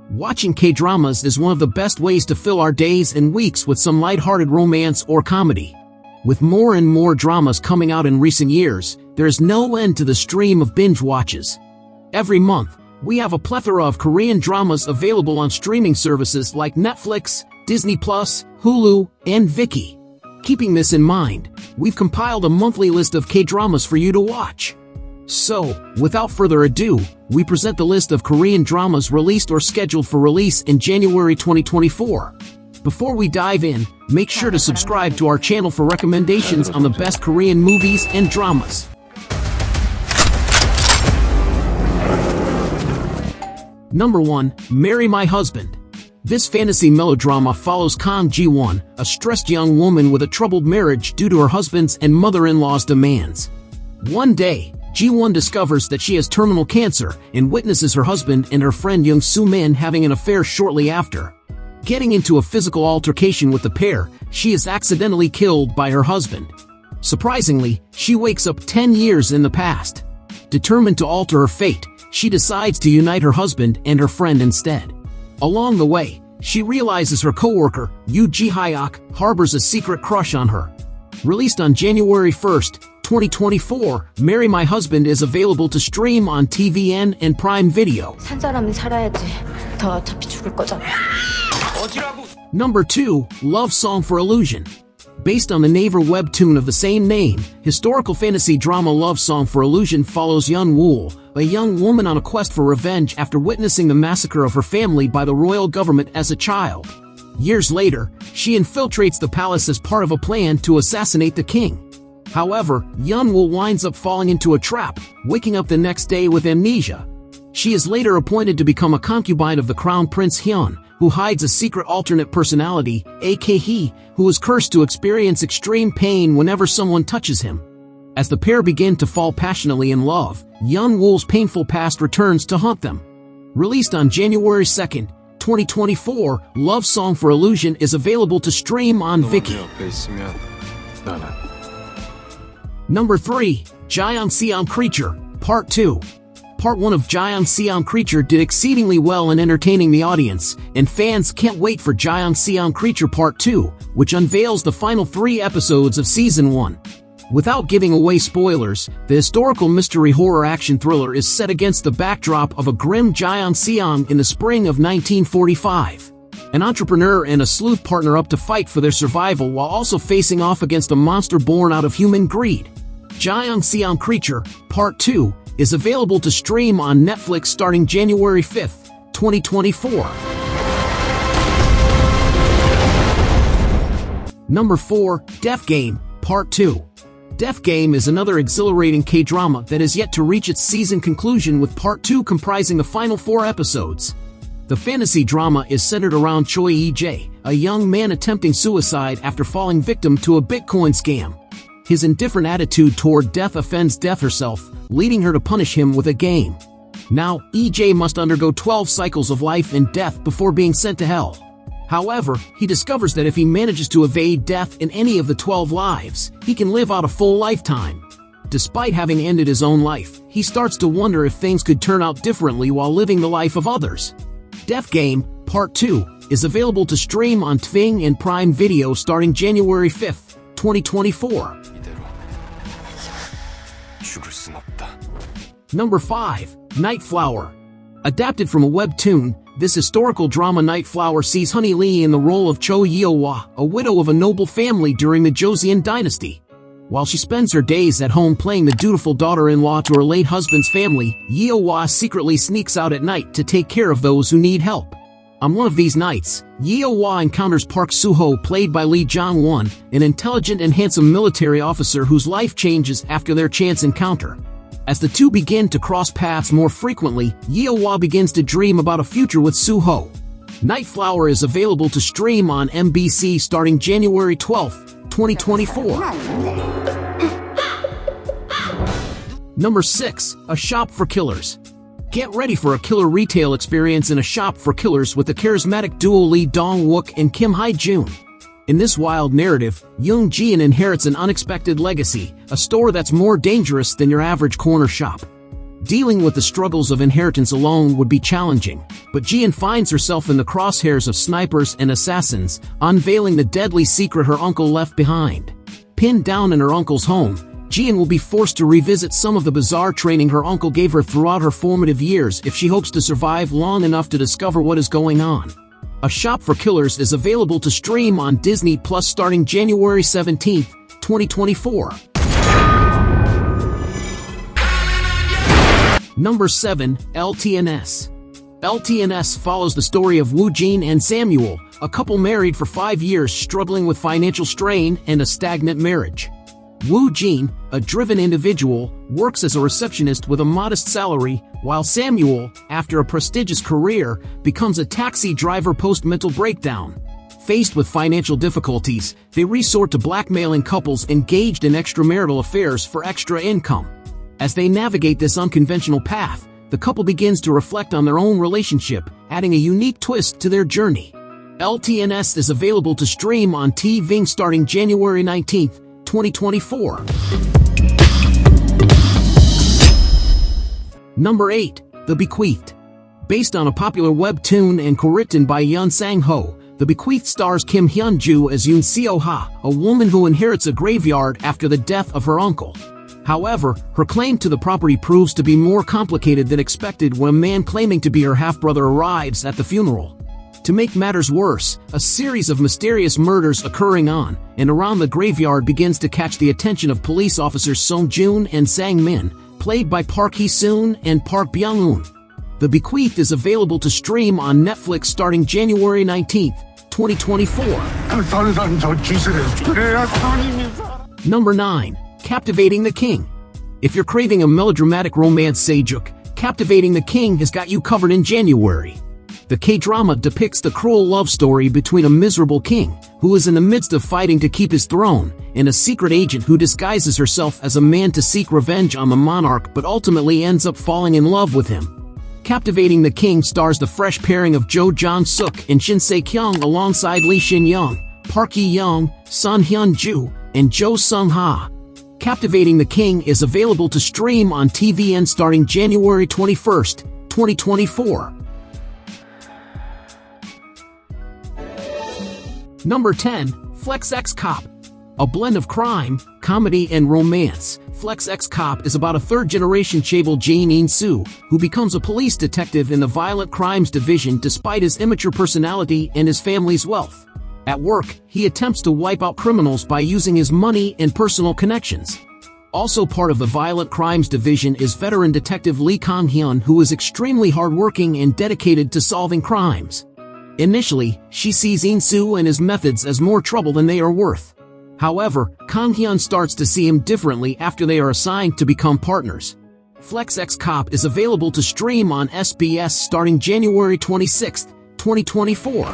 Watching K-dramas is one of the best ways to fill our days and weeks with some lighthearted romance or comedy. With more and more dramas coming out in recent years, there is no end to the stream of binge watches. Every month, we have a plethora of Korean dramas available on streaming services like Netflix, Disney+, Hulu, and Viki. Keeping this in mind, we've compiled a monthly list of K-dramas for you to watch. So, without further ado, we present the list of Korean dramas released or scheduled for release in January 2024. Before we dive in, make sure to subscribe to our channel for recommendations on the best Korean movies and dramas. Number 1. Marry My Husband. This fantasy melodrama follows Kang Ji-won, a stressed young woman with a troubled marriage due to her husband's and mother-in-law's demands. One day, Ji-won discovers that she has terminal cancer and witnesses her husband and her friend Young Soo-min having an affair shortly after. Getting into a physical altercation with the pair, she is accidentally killed by her husband. Surprisingly, she wakes up 10 years in the past. Determined to alter her fate, she decides to unite her husband and her friend instead. Along the way, she realizes her co-worker, Yoo Ji-hyuk, harbors a secret crush on her. Released on January 1st, 2024, Marry My Husband is available to stream on TVN and Prime Video. 산 사람은 살아야지. 더 어차피 죽을 거잖아. Number 2. Love Song for Illusion. Based on the Naver webtoon of the same name, historical fantasy drama Love Song for Illusion follows Yeon-woo, a young woman on a quest for revenge after witnessing the massacre of her family by the royal government as a child. Years later, she infiltrates the palace as part of a plan to assassinate the king. However, Yeon-woo winds up falling into a trap, waking up the next day with amnesia. She is later appointed to become a concubine of the Crown Prince Hyun, who hides a secret alternate personality, aka who is cursed to experience extreme pain whenever someone touches him. As the pair begin to fall passionately in love, Yeon-woo's painful past returns to haunt them. Released on January 2nd, 2024, Love Song for Illusion is available to stream on Viki. Number 3. Jaeong-seong Creature, Part 2. Part 1 of Jaeong-seong Creature did exceedingly well in entertaining the audience, and fans can't wait for Jaeong-seong Creature Part 2, which unveils the final 3 episodes of Season 1. Without giving away spoilers, the historical mystery horror action thriller is set against the backdrop of a grim Jaeong-seong in the spring of 1945. An entrepreneur and a sleuth partner up to fight for their survival while also facing off against a monster born out of human greed. Jaeong-seong Creature, Part 2, is available to stream on Netflix starting January 5th, 2024. Number 4. Death Game, Part 2. Death Game is another exhilarating K-drama that is yet to reach its season conclusion, with Part 2 comprising the final 4 episodes. The fantasy drama is centered around Choi E-jae, a young man attempting suicide after falling victim to a Bitcoin scam. His indifferent attitude toward death offends Death herself, leading her to punish him with a game. Now, E-jae must undergo 12 cycles of life and death before being sent to hell. However, he discovers that if he manages to evade death in any of the 12 lives, he can live out a full lifetime. Despite having ended his own life, he starts to wonder if things could turn out differently while living the life of others. Death Game, Part 2, is available to stream on TVN and Prime Video starting January 5th, 2024. Number 5. Night Flower. Adapted from a webtoon, this historical drama Night Flower sees Honey Lee in the role of Cho Yeohwa, a widow of a noble family during the Joseon dynasty. While she spends her days at home playing the dutiful daughter-in-law to her late husband's family, Yeohwa secretly sneaks out at night to take care of those who need help. On one of these nights, Yeohwa encounters Park Soo-ho, played by Lee Jong-won, an intelligent and handsome military officer whose life changes after their chance encounter. As the two begin to cross paths more frequently, Yeohwa begins to dream about a future with Soo-ho. Night Flower is available to stream on MBC starting January 12th, 2024. Number 6. A Shop for Killers. Get ready for a killer retail experience in A Shop for Killers with the charismatic duo Lee Dong-wook and Kim Hae-jun. In this wild narrative, Young Ji-in inherits an unexpected legacy, a store that's more dangerous than your average corner shop. Dealing with the struggles of inheritance alone would be challenging, but Jian finds herself in the crosshairs of snipers and assassins, unveiling the deadly secret her uncle left behind. Pinned down in her uncle's home, Jian will be forced to revisit some of the bizarre training her uncle gave her throughout her formative years if she hopes to survive long enough to discover what is going on. A Shop for Killers is available to stream on Disney Plus starting January 17, 2024. Number 7. LTNS. LTNS follows the story of Woo Jin and Samuel, a couple married for 5 years struggling with financial strain and a stagnant marriage. Woo Jin, a driven individual, works as a receptionist with a modest salary, while Samuel, after a prestigious career, becomes a taxi driver post-mental breakdown. Faced with financial difficulties, they resort to blackmailing couples engaged in extramarital affairs for extra income. As they navigate this unconventional path, the couple begins to reflect on their own relationship, adding a unique twist to their journey. LTNS is available to stream on TV starting January 19, 2024. Number 8. The Bequeathed. Based on a popular webtoon and co-written by Yun Sang-ho, The Bequeathed stars Kim Hyun-ju as Yoon Seo-ha, a woman who inherits a graveyard after the death of her uncle. However, her claim to the property proves to be more complicated than expected when a man claiming to be her half-brother arrives at the funeral. To make matters worse, a series of mysterious murders occurring on and around the graveyard begins to catch the attention of police officers Song Joon and Sang Min, played by Park Hee-soon and Park Byung-eun. The Bequeathed is available to stream on Netflix starting January 19, 2024. Number 9. Captivating the King. If you're craving a melodramatic romance sejuk, Captivating the King has got you covered in January. The K-drama depicts the cruel love story between a miserable king, who is in the midst of fighting to keep his throne, and a secret agent who disguises herself as a man to seek revenge on the monarch but ultimately ends up falling in love with him. Captivating the King stars the fresh pairing of Jo Jong-suk and Shin Se-kyung alongside Lee Shin-young, Park Hee-young, Son Hyun-ju, and Jo Sung-ha. Captivating the King is available to stream on TVN starting January 21, 2024. Number 10. Flex X Cop. A blend of crime, comedy, and romance, Flex X Cop is about a third-generation chaebol Jin In-soo, who becomes a police detective in the Violent Crimes Division despite his immature personality and his family's wealth. At work, he attempts to wipe out criminals by using his money and personal connections. Also part of the Violent Crimes Division is veteran detective Lee Kang-hyun, who is extremely hardworking and dedicated to solving crimes. Initially, she sees In-soo and his methods as more trouble than they are worth. However, Kang-hyun starts to see him differently after they are assigned to become partners. Flex X Cop is available to stream on SBS starting January 26, 2024.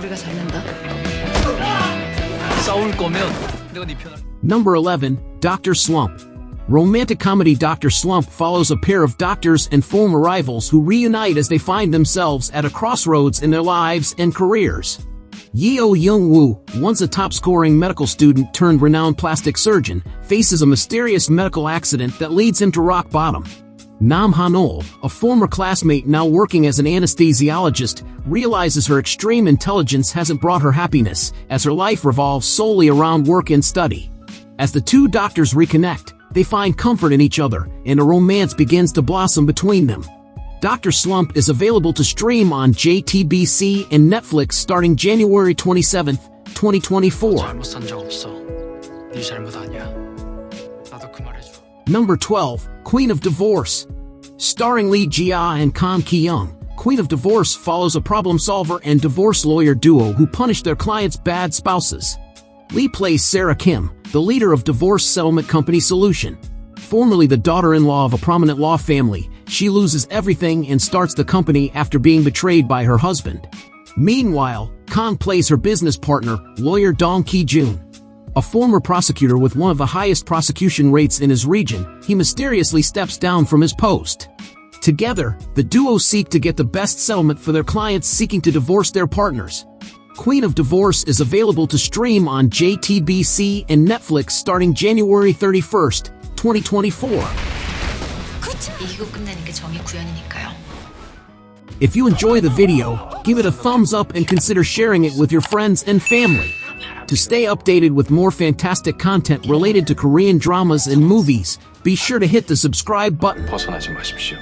Number 11. Dr. Slump. Romantic comedy Dr. Slump follows a pair of doctors and former rivals who reunite as they find themselves at a crossroads in their lives and careers. Yeo Young-woo, once a top-scoring medical student turned renowned plastic surgeon, faces a mysterious medical accident that leads him to rock bottom. Nam Han-ol, a former classmate now working as an anesthesiologist, realizes her extreme intelligence hasn't brought her happiness, as her life revolves solely around work and study. As the two doctors reconnect, they find comfort in each other, and a romance begins to blossom between them. Dr. Slump is available to stream on JTBC and Netflix starting January 27, 2024. Number 12. Queen of Divorce. Starring Lee Ji-ah and Kang Ki-young, Queen of Divorce follows a problem solver and divorce lawyer duo who punish their clients' bad spouses. Lee plays Sarah Kim, the leader of divorce settlement company Solution. Formerly the daughter-in-law of a prominent law family, she loses everything and starts the company after being betrayed by her husband. Meanwhile, Kang plays her business partner, lawyer Dong Ki-jun. A former prosecutor with one of the highest prosecution rates in his region, he mysteriously steps down from his post. Together, the duo seek to get the best settlement for their clients seeking to divorce their partners. Queen of Divorce is available to stream on JTBC and Netflix starting January 31, 2024. 이기고 끝내는 게 정의 구현이니까요. If you enjoy the video, give it a thumbs up and consider sharing it with your friends and family. To stay updated with more fantastic content related to Korean dramas and movies, be sure to hit the subscribe button. 벗어나지 마십시오.